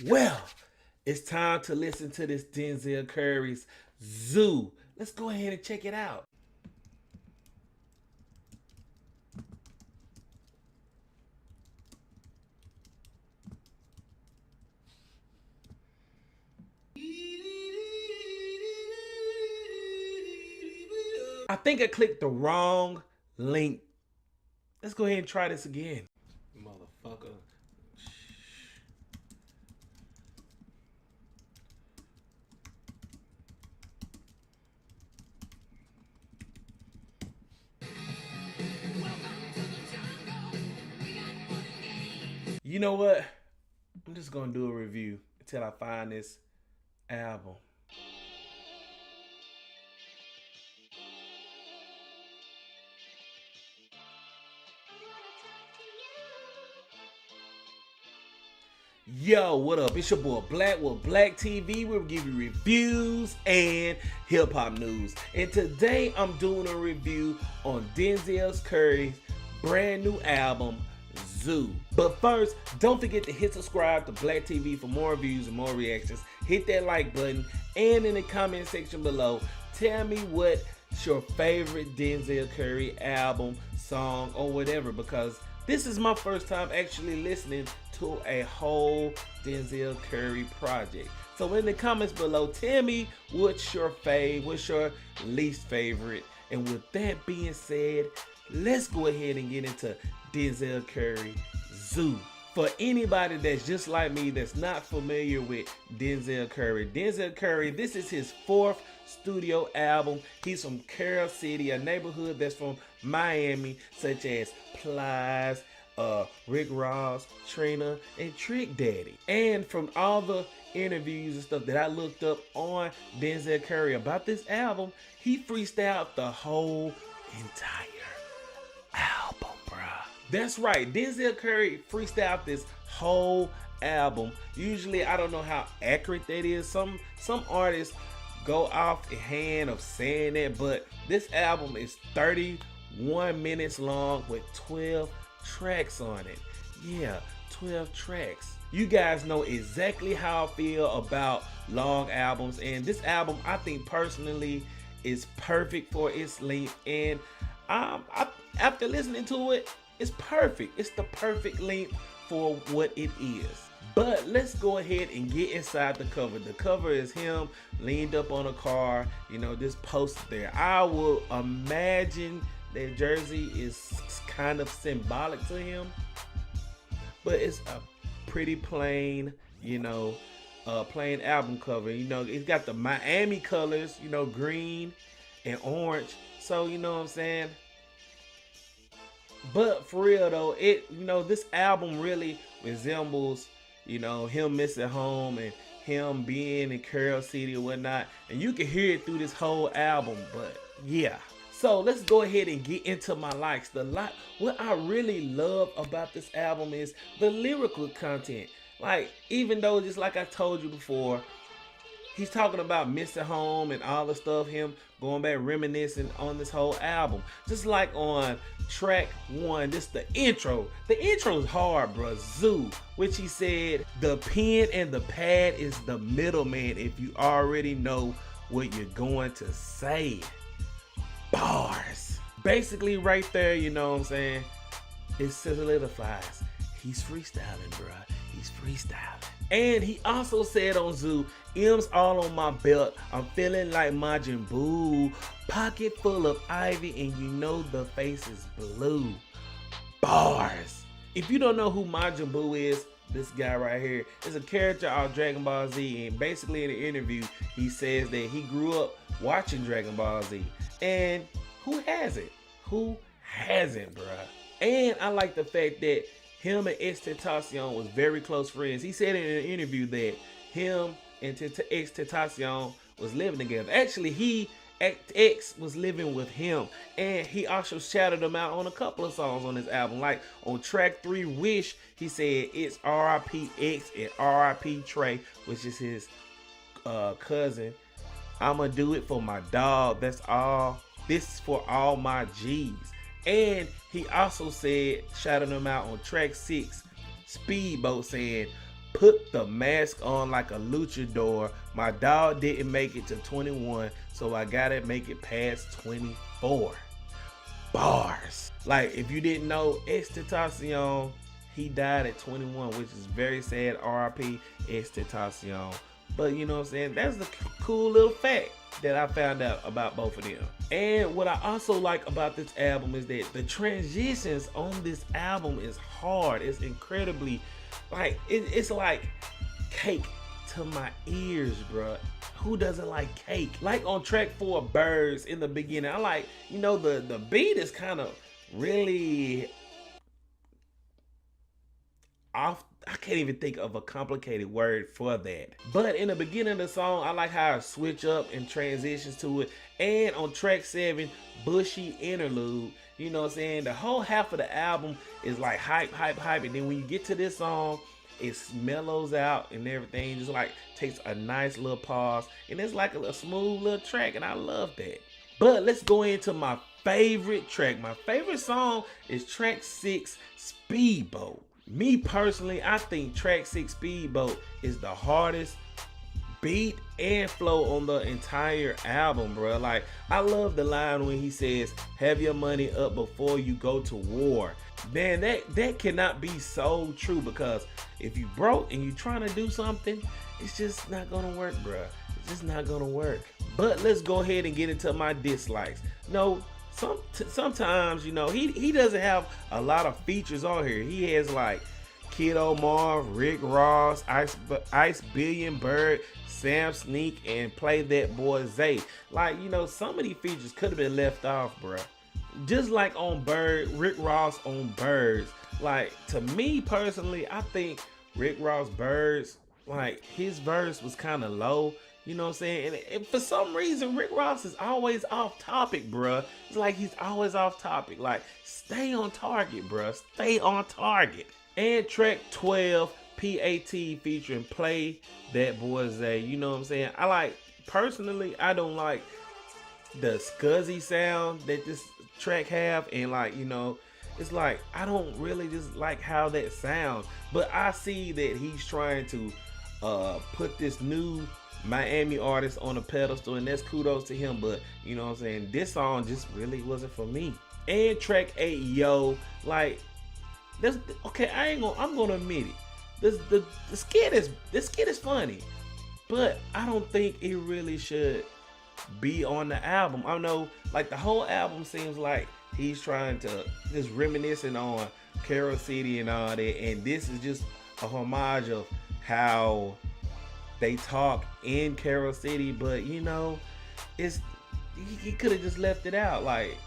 Well, it's time to listen to this Denzel Curry's Zoo. Let's go ahead and check it out. I think I clicked the wrong link. Let's go ahead and try this again. Motherfucker. You know what? I'm just gonna do a review until I find this album. Yo, what up? It's your boy Black with Black TV. We'll give you reviews and hip hop news. And today I'm doing a review on Denzel Curry's brand new album, Zoo. But first, don't forget to hit subscribe to Black TV for more reviews and more reactions. Hit that like button, and in the comment section below, tell me what's your favorite Denzel Curry album, song, or whatever, because this is my first time actually listening to a whole Denzel Curry project. So in the comments below, tell me what's your fave, what's your least favorite. And with that being said, let's go ahead and get into Denzel Curry Zoo. For anybody that's just like me, that's not familiar with Denzel Curry, this is his 4th studio album. He's from Carol City, a neighborhood that's from Miami, such as Plies, Rick Ross, Trina, and Trick Daddy. And from all the interviews and stuff that I looked up on Denzel Curry about this album, he freestyled the whole entire album, bruh. That's right, Denzel Curry freestyled this whole album. Usually, I don't know how accurate that is. Some artists go off the hand of saying that, but this album is 31 minutes long with 12 tracks on it. Yeah, 12 tracks. You guys know exactly how I feel about long albums, and this album, I think personally, is perfect for its length. And after listening to it, it's perfect. It's the perfect length for what it is. But let's go ahead and get inside the cover. The cover is him leaned up on a car, you know, this poster there. I will imagine that jersey is kind of symbolic to him, but it's a pretty plain, you know, plain album cover. You know, it's got the Miami colors, you know, green and orange. So, you know what I'm saying? But for real though, you know, this album really resembles, you know, him missing home and him being in Carol City or whatnot. And you can hear it through this whole album, but yeah. So let's go ahead and get into my likes. What I really love about this album is the lyrical content. Like, even though, just like I told you before, he's talking about missing home and all the stuff, him going back reminiscing on this whole album. Just like on track 1, this the intro. The intro is hard, bro. Zoo, which he said, the pen and the pad is the middleman if you already know what you're going to say. Bars. Basically right there, you know what I'm saying? It solidifies. He's freestyling, bruh. He's freestyling. And he also said on Zoo, M's all on my belt. I'm feeling like Majin Buu. Pocket full of ivy and you know the face is blue. Bars. If you don't know who Majin Buu is, this guy right here is a character on Dragon Ball Z, and basically in the interview he says that he grew up watching Dragon Ball Z. And who hasn't? Who hasn't, bruh? And I like the fact that him and XXXTentacion was very close friends. He said in an interview that him and XXXTentacion was living together. Actually, X was living with him, and he also shouted him out on a couple of songs on his album. Like on track 3, Wish, he said it's R.I.P. X and R.I.P. Trey, which is his cousin. I'ma do it for my dog. That's all. This is for all my G's. And he also said, shouting him out on track 6, Speedboat, saying, Put the mask on like a luchador. My dog didn't make it to 21, so I gotta make it past 24. Bars. Like, if you didn't know, Extentacion, he died at 21, which is very sad. RIP Extentacion. But you know what I'm saying? That's the cool little fact that I found out about both of them. And what I also like about this album is that the transitions on this album is hard. It's incredibly, like, it's like cake to my ears, bruh. Who doesn't like cake? Like on track 4, Birds, in the beginning, I like, you know, the beat is kind of really off. I can't even think of a complicated word for that. But in the beginning of the song, I like how it switch up and transitions to it. And on track 7, Bushy Interlude, you know what I'm saying? The whole half of the album is like hype, hype, hype. And then when you get to this song, it mellows out and everything. Just like takes a nice little pause. And it's like a smooth little track. And I love that. But let's go into my favorite track. My favorite song is track 6, Speedboat. Me personally, I think track 6, Speedboat, is the hardest beat and flow on the entire album, bro. Like, I love the line when he says, "Have your money up before you go to war." Man, that cannot be so true, because if you broke and you trying to do something, it's just not gonna work, bro. It's just not gonna work. But let's go ahead and get into my dislikes. No, sometimes, you know, he doesn't have a lot of features on here. He has like Kid Omar, Rick Ross, Ice Billion Bird, Sam Sneak, and Play That Boy Zay. Like, you know, some of these features could have been left off, bruh. Just like on Rick Ross on Birds. Like, to me personally, I think Rick Ross Birds, like, his verse was kind of low. You know what I'm saying? And for some reason, Rick Ross is always off topic, bruh. It's like he's always off topic. Like, stay on target, bruh. Stay on target. And track 12, PAT, featuring Play That Boy Zay. You know what I'm saying? Personally, I don't like the scuzzy sound that this track have. And like, you know, it's like, I don't really just like how that sounds. But I see that he's trying to put this new Miami artist on a pedestal, and that's kudos to him. But you know what I'm saying, this song just really wasn't for me. And track 8, Yo, like, that's okay. I'm gonna admit it. The skit is funny, but I don't think it really should be on the album. I know, like, the whole album seems like he's trying to just reminiscing on Carol City and all that, and this is just a homage of how they talk in Carol City. But you know, he could have just left it out. Like,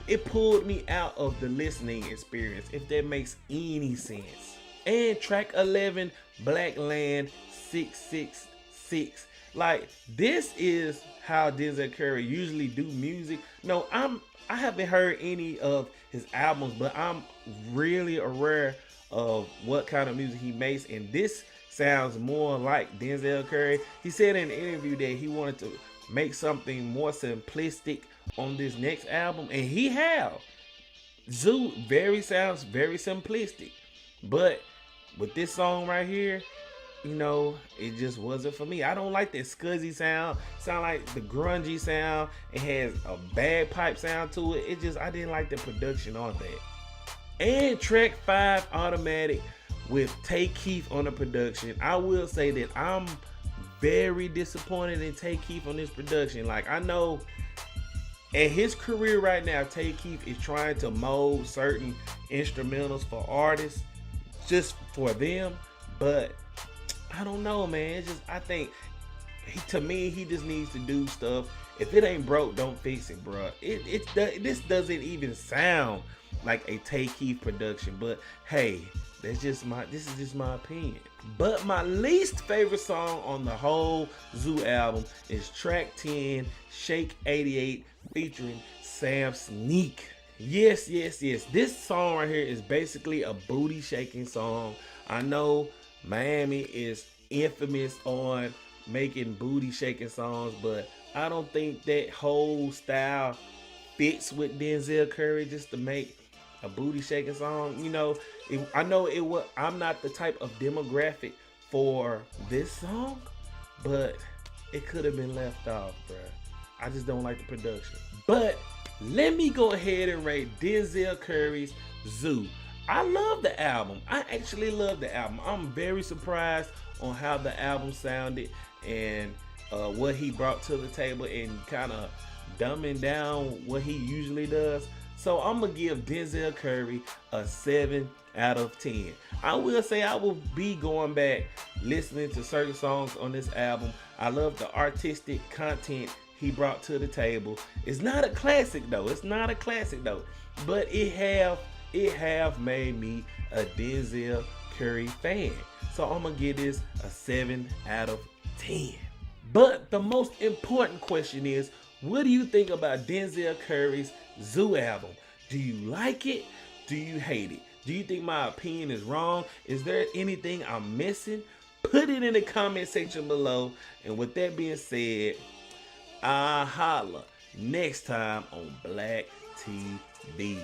it pulled me out of the listening experience, if that makes any sense. And track 11, Black Land 666. Like, this is how Denzel Curry usually do music. No, I haven't heard any of his albums, but I'm really aware of what kind of music he makes, and this sounds more like Denzel Curry. He said in an interview that he wanted to make something more simplistic on this next album, and he have. Zoo sounds very simplistic, but with this song right here, you know, it just wasn't for me. I don't like that scuzzy sound like the grungy sound. It has a bagpipe sound to it. I didn't like the production on that. And track 5, Automatic, with Tay Keith on the production. I will say that I'm very disappointed in Tay Keith on this production. Like, I know in his career right now, Tay Keith is trying to mold certain instrumentals for artists, just for them. But I don't know, man. I think to me, he just needs to do stuff. If it ain't broke, don't fix it, bro. This doesn't even sound like a Tay Keith production. But hey, this is just my opinion. But my least favorite song on the whole Zoo album is track 10, Shake 88, featuring Sam Sneak. Yes. This song right here is basically a booty shaking song. I know Miami is infamous on making booty shaking songs, but I don't think that whole style fits with Denzel Curry just to make a booty shaking song. You know, I know it was. I'm not the type of demographic for this song, but it could have been left off, bruh. I just don't like the production. But let me go ahead and rate Denzel Curry's Zoo. I love the album. I actually love the album. I'm very surprised on how the album sounded and what he brought to the table and kind of dumbing down what he usually does. So I'm gonna give Denzel Curry a 7 out of 10. I will say I will be going back listening to certain songs on this album. I love the artistic content he brought to the table. It's not a classic though. But it have made me a Denzel Curry fan. So I'm gonna give this a 7 out of 10. But the most important question is, what do you think about Denzel Curry's Zoo album? Do you like it? Do you hate it? Do you think my opinion is wrong? Is there anything I'm missing? Put it in the comment section below. And with that being said, I'll holla next time on Black TV.